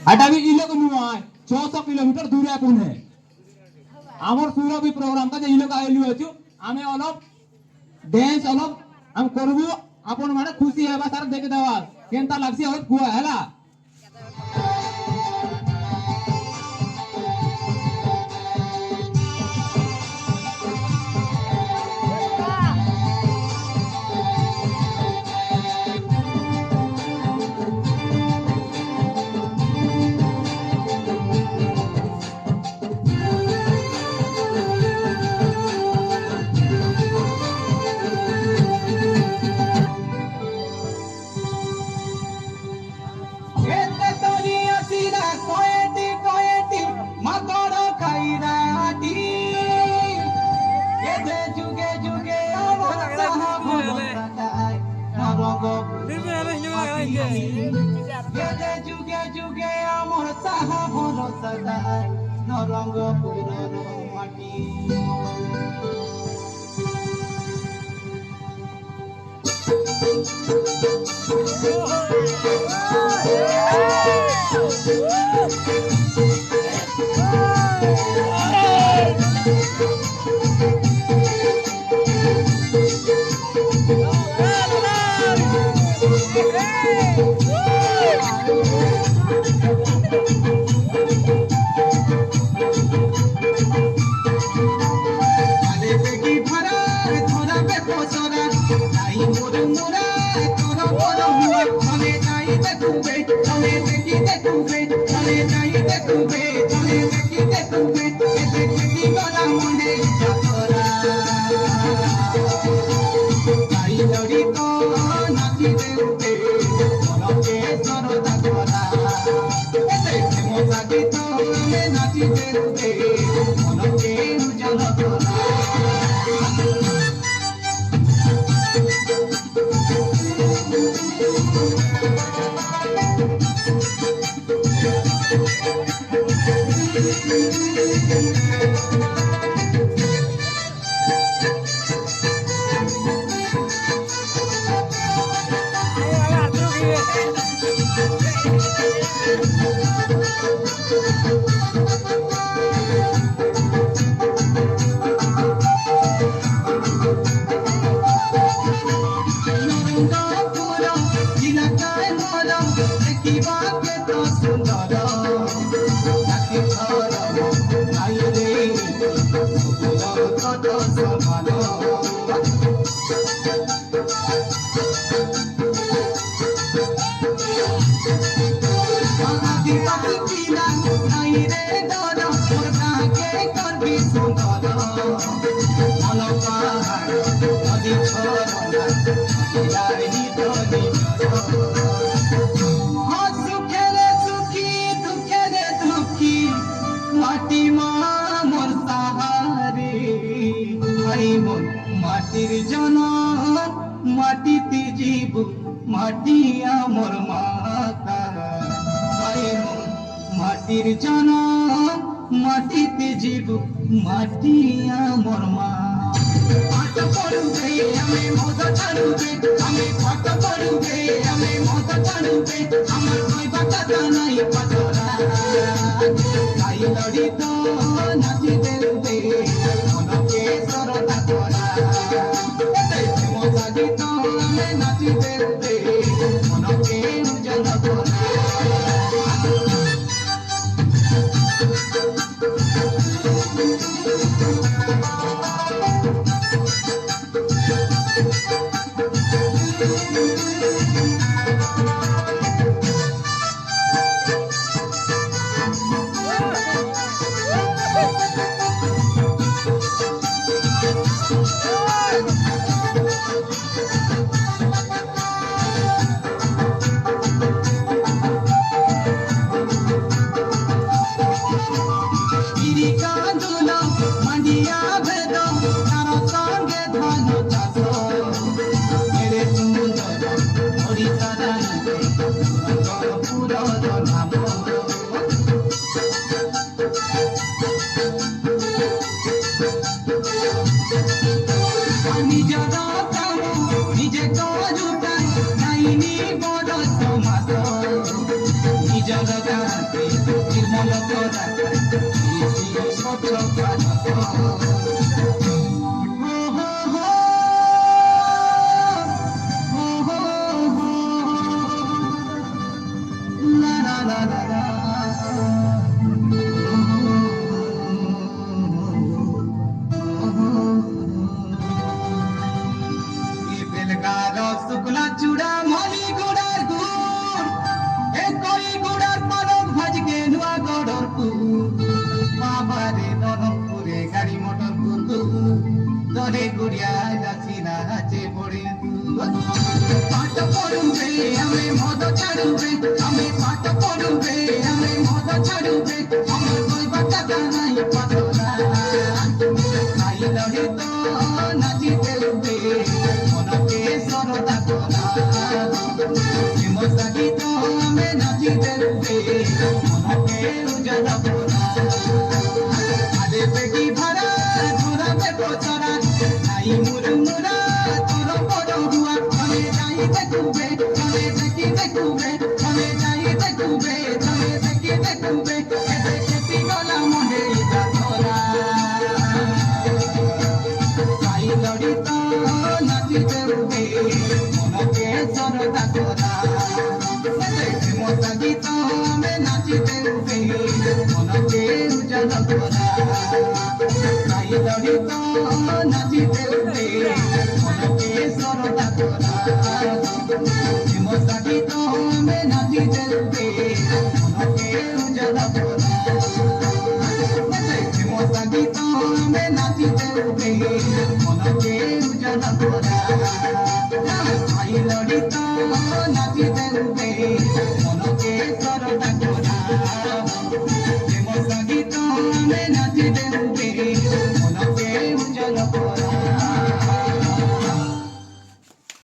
हटा भी इलोग नुआय 600 किलोमीटर दूर है पुणे आमर पूरा भी प्रोग्राम का जे इलोग आइलु अछु आमे अलप डांस अलप हम करबो आपन माने खुशी हेबा सार देख देवा केनता लागसी होत कुआ हैला মাটির জনম মাটিতে জীব মাটি আমার মাতা মাটির জনম মাটিতে জীব মাটি আমার মা পাঠ পড়ুবে আমি মদ ছাড়ুবে আমি পাঠ পড়ুবে আমি মদ ছাড়ুবে আমার কই বাটা নাই পাতরা তাই লড়িত নাচি দেবে মনকে সরদা করা মজা গীত আমি নাচি দেবে মনকে উজ্জ্বল করা la la la শুকলা চূড়া মলি গুড়ার গুড় এ কই গুড়ার পালক ভাজকে নুয়া গড়র বাবারে নরমপুরে গাড়ি মোটর কুকু দরে গুড়িয়া যাচ্ছি না হাতে পড়ে পাঠ পড়ুবে আমি মদ ছাড়ুবে আমি পাঠ পড়ুবে আমি মদ ছাড়ুবে আমার কইবা টাকা নাই পাতলা খাই লড়ে তো নাচিতে উঠে মনকে সরদা কোনা প্রেম সাগিত আমি নাচিতে উঠে মনকে উজালা কোনা আরে বেটি ভাড়া ঘোরাবে পচরা নাই মুরমুরা তোর বড় হুয়া আমি যাই দেখুবে আমি দেখি দেখুবে আমি যাই দেখুবে আমি দেখি দেখুবে এতে খেপি গলা মনে ইটা ধরা খাই লড়িত নাচিতে উঠে মনকে সরদা কোনা প্রেম সাগিত আমি নাচিতে উঠে মনকে উজালা কোনা খাই লড়িত নাচিতে উঠে মনকে সরদা কোনা প্রেম সাগিত আমি নাচিতে উঠে মনকে উজালা কোনা প্রেম সাগিত আমি নাচিতে উঠে মনকে উজালা কোনা খাই লড়িত নাচিতে উঠে মনকে সরদা কোনা প্রেম সাগিত